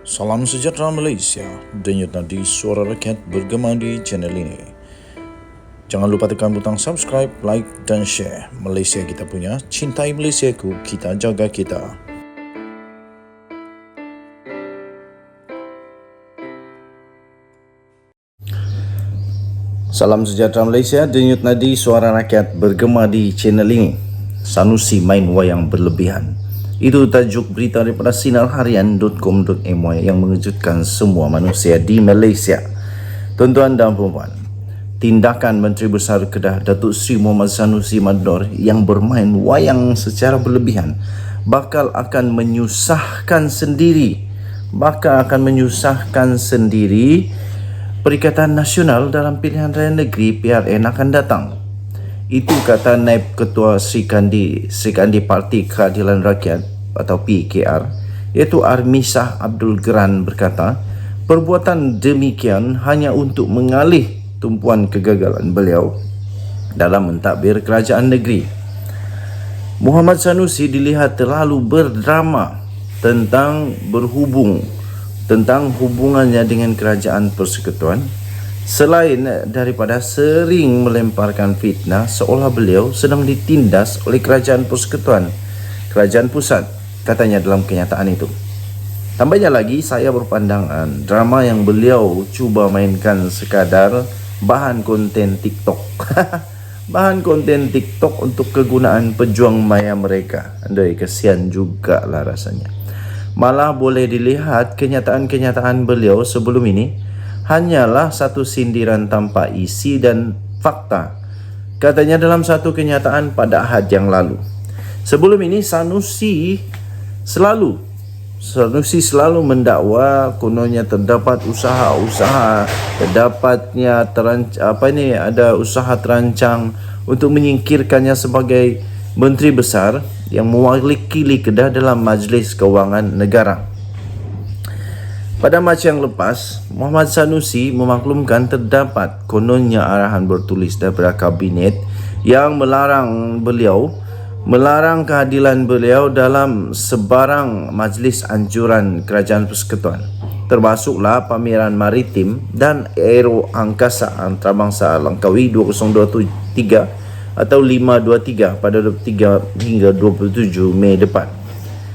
Salam sejahtera Malaysia, denyut nadi suara rakyat bergema di channel ini. Jangan lupa tekan butang subscribe, like dan share. Malaysia kita punya, cintai Malaysiaku, kita jaga kita. Salam sejahtera Malaysia, denyut nadi suara rakyat bergema di channel ini. Sanusi main wayang berlebihan. Itu tajuk berita daripada sinarharian.com.my yang mengejutkan semua manusia di Malaysia. Tuan-tuan dan puan-puan, tindakan Menteri Besar Kedah Datuk Seri Mohamad Sanusi Madnor yang bermain wayang secara berlebihan bakal akan menyusahkan sendiri Perikatan Nasional dalam pilihan raya negeri PRN akan datang. Itu kata Naib Ketua Serikandi Parti Keadilan Rakyat atau PKR, iaitu Armisah Abdul Geran berkata, perbuatan demikian hanya untuk mengalih tumpuan kegagalan beliau dalam mentadbir kerajaan negeri. Mohamad Sanusi dilihat terlalu berdrama tentang hubungannya dengan kerajaan persekutuan, selain daripada sering melemparkan fitnah seolah beliau sedang ditindas oleh kerajaan persekutuan, kerajaan pusat, katanya dalam kenyataan itu. Tambahnya lagi, saya berpandangan drama yang beliau cuba mainkan sekadar bahan konten TikTok. Bahan konten TikTok untuk kegunaan pejuang maya mereka. Andai, kesian jugalah rasanya. Malah boleh dilihat kenyataan-kenyataan beliau sebelum ini hanyalah satu sindiran tanpa isi dan fakta. Katanya dalam satu kenyataan pada Ahad yang lalu. Sebelum ini Sanusi selalu mendakwa kononnya terdapat usaha-usaha, ada usaha terancang untuk menyingkirkannya sebagai Menteri Besar yang mewakili Kedah dalam Majlis Kewangan Negara. Pada Mac yang lepas, Mohamad Sanusi memaklumkan terdapat kononnya arahan bertulis daripada Kabinet yang melarang kehadiran beliau dalam sebarang majlis anjuran kerajaan persekutuan, termasuklah pameran maritim dan aero angkasa antarabangsa Langkawi 2023 atau 523 pada 23 hingga 27 Mei depan.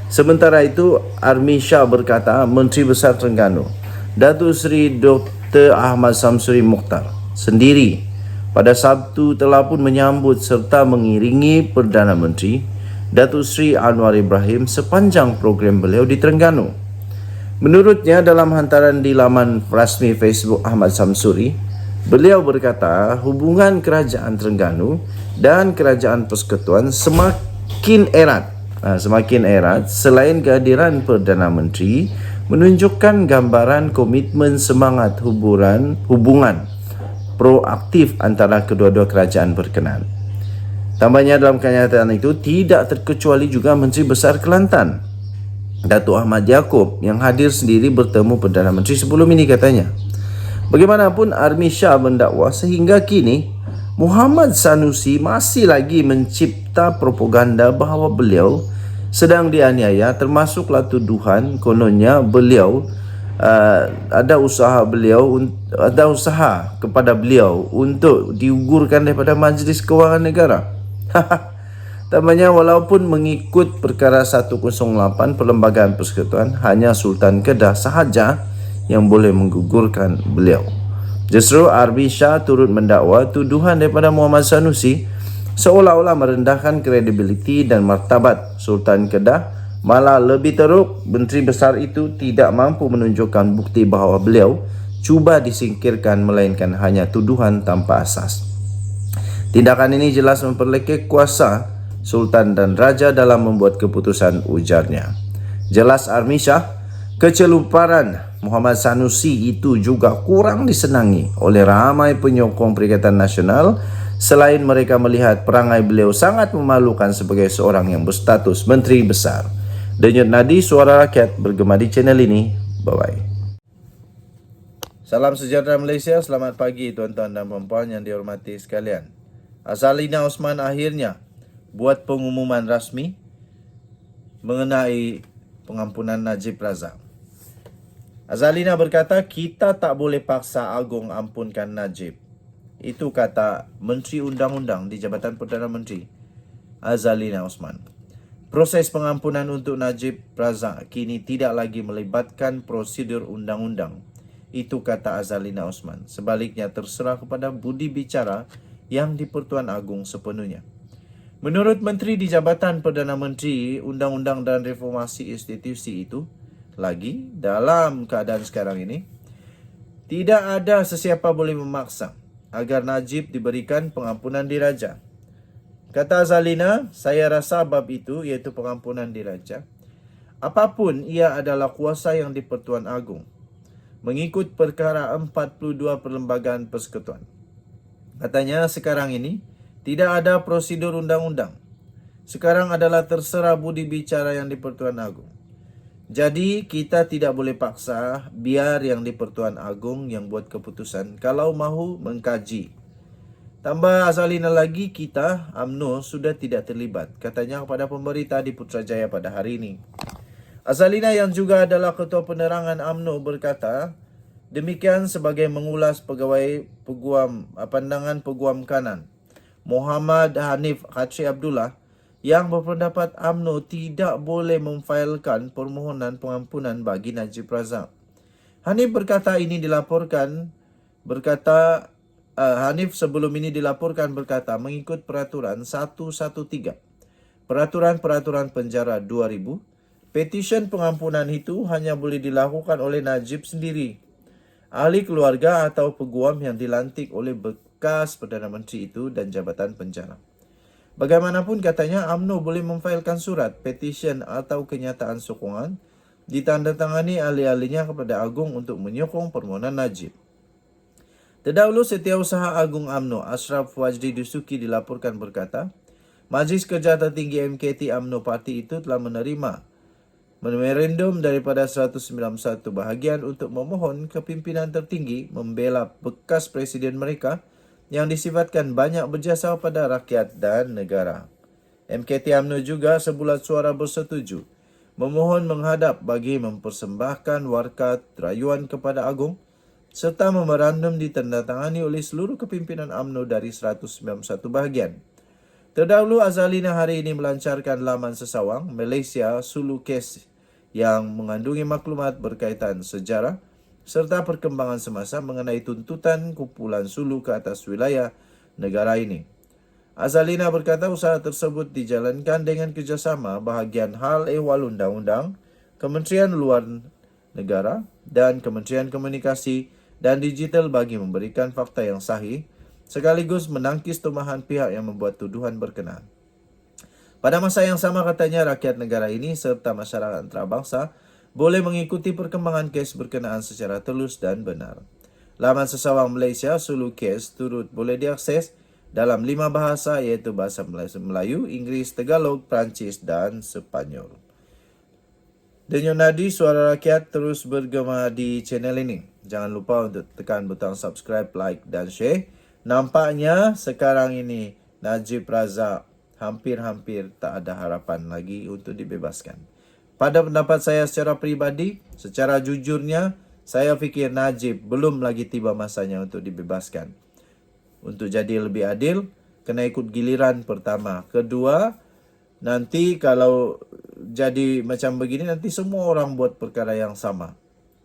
Sementara itu, Armisah berkata Menteri Besar Terengganu Datuk Seri Dr. Ahmad Samsuri Mokhtar sendiri pada Sabtu telah pun menyambut serta mengiringi Perdana Menteri Datuk Seri Anwar Ibrahim sepanjang program beliau di Terengganu. Menurutnya, dalam hantaran di laman rasmi Facebook Ahmad Samsuri, beliau berkata hubungan kerajaan Terengganu dan kerajaan persekutuan semakin erat selain kehadiran Perdana Menteri menunjukkan gambaran komitmen semangat hubungan proaktif antara kedua-dua kerajaan berkenaan. Tambahnya dalam kenyataan itu tidak terkecuali juga Menteri Besar Kelantan Datuk Ahmad Yaakob yang hadir sendiri bertemu Perdana Menteri sebelum ini, katanya. Bagaimanapun, Armisah mendakwa sehingga kini Mohamad Sanusi masih lagi mencipta propaganda bahawa beliau sedang dianiaya, termasuklah tuduhan kononnya beliau ada usaha kepada beliau untuk diugurkan daripada Majlis Kewangan Negara. Tambahnya, walaupun mengikut perkara 108 Perlembagaan Persekutuan, hanya Sultan Kedah sahaja yang boleh menggugurkan beliau. Justru Armisah turut mendakwa tuduhan daripada Mohamad Sanusi seolah-olah merendahkan kredibiliti dan martabat Sultan Kedah. Malah lebih teruk, Menteri Besar itu tidak mampu menunjukkan bukti bahawa beliau cuba disingkirkan, melainkan hanya tuduhan tanpa asas. Tindakan ini jelas memperlekeh kuasa Sultan dan Raja dalam membuat keputusan, ujarnya. Jelas Armisah, keceluparan Mohamad Sanusi itu juga kurang disenangi oleh ramai penyokong Perikatan Nasional, selain mereka melihat perangai beliau sangat memalukan sebagai seorang yang berstatus Menteri Besar. Denyut nadi suara rakyat bergema di channel ini. Bye-bye. Salam sejahtera Malaysia. Selamat pagi tuan-tuan dan puan-puan yang dihormati sekalian. Azalina Osman akhirnya buat pengumuman rasmi mengenai pengampunan Najib Razak. Azalina berkata, kita tak boleh paksa Agong ampunkan Najib. Itu kata Menteri Undang-Undang di Jabatan Perdana Menteri, Azalina Osman. Proses pengampunan untuk Najib Razak kini tidak lagi melibatkan prosedur undang-undang. Itu kata Azalina Osman. Sebaliknya terserah kepada budi bicara yang di-Pertuan Agong sepenuhnya. Menurut Menteri di Jabatan Perdana Menteri, Undang-Undang dan Reformasi Institusi itu, lagi dalam keadaan sekarang ini, tidak ada sesiapa boleh memaksa agar Najib diberikan pengampunan diraja. Kata Azalina, saya rasa bab itu, iaitu pengampunan diraja, apapun ia adalah kuasa yang di-Pertuan Agong, mengikut perkara 42 Perlembagaan Persekutuan. Katanya sekarang ini tidak ada prosedur undang-undang. Sekarang adalah terserah budi bicara yang di-Pertuan Agong. Jadi kita tidak boleh paksa, biar yang di-Pertuan Agong yang buat keputusan kalau mahu mengkaji. Tambah Azalina lagi, kita, UMNO, sudah tidak terlibat, katanya kepada pemberita di Putrajaya pada hari ini. Azalina yang juga adalah Ketua Penerangan UMNO berkata, demikian sebagai mengulas pandangan Peguam Kanan Muhammad Hanif Khatri Abdullah yang berpendapat UMNO tidak boleh memfailkan permohonan pengampunan bagi Najib Razak. Hanif berkata Hanif sebelum ini dilaporkan berkata mengikut Peraturan 113 Peraturan Penjara 2000, petisyen pengampunan itu hanya boleh dilakukan oleh Najib sendiri, ahli keluarga atau peguam yang dilantik oleh bekas Perdana Menteri itu dan jabatan penjara. Bagaimanapun katanya, UMNO boleh memfailkan surat, petisyen atau kenyataan sokongan ditandatangani ahli-ahlinya kepada Agong untuk menyokong permohonan Najib. Terdahulu Setiausaha Agung UMNO Ashraf Wajdi Dusuki dilaporkan berkata, Majlis Kerja Tertinggi MKT UMNO Parti itu telah menerima memorandum daripada 191 bahagian untuk memohon kepimpinan tertinggi membela bekas presiden mereka yang disifatkan banyak berjasa pada rakyat dan negara. MKT UMNO juga sebulat suara bersetuju memohon menghadap bagi mempersembahkan warkat rayuan kepada Agong serta memorandum ditandatangani oleh seluruh kepimpinan UMNO dari 191 bahagian. Terdahulu Azalina hari ini melancarkan laman sesawang Malaysia Sulu Kes yang mengandungi maklumat berkaitan sejarah serta perkembangan semasa mengenai tuntutan kumpulan Sulu ke atas wilayah negara ini. Azalina berkata usaha tersebut dijalankan dengan kerjasama bahagian hal ehwal undang-undang, Kementerian Luar Negara dan Kementerian Komunikasi dan Digital bagi memberikan fakta yang sahih sekaligus menangkis tumahan pihak yang membuat tuduhan berkenaan. Pada masa yang sama katanya rakyat negara ini serta masyarakat antarabangsa boleh mengikuti perkembangan kes berkenaan secara telus dan benar. Laman sesawang Malaysia Sulu Kes turut boleh diakses dalam 5 bahasa iaitu bahasa Melayu, Inggeris, Tagalog, Perancis dan Sepanyol. Denyut nadi Suara Rakyat terus bergema di channel ini. Jangan lupa untuk tekan butang subscribe, like dan share. Nampaknya sekarang ini Najib Razak hampir-hampir tak ada harapan lagi untuk dibebaskan. Pada pendapat saya secara peribadi, secara jujurnya, saya fikir Najib belum lagi tiba masanya untuk dibebaskan. Untuk jadi lebih adil, kena ikut giliran pertama. Kedua, nanti kalau jadi macam begini, nanti semua orang buat perkara yang sama.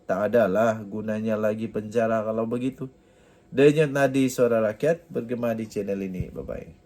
Tak adalah gunanya lagi penjara kalau begitu. Denyut nadi Suara Rakyat bergema di channel ini. Bye-bye.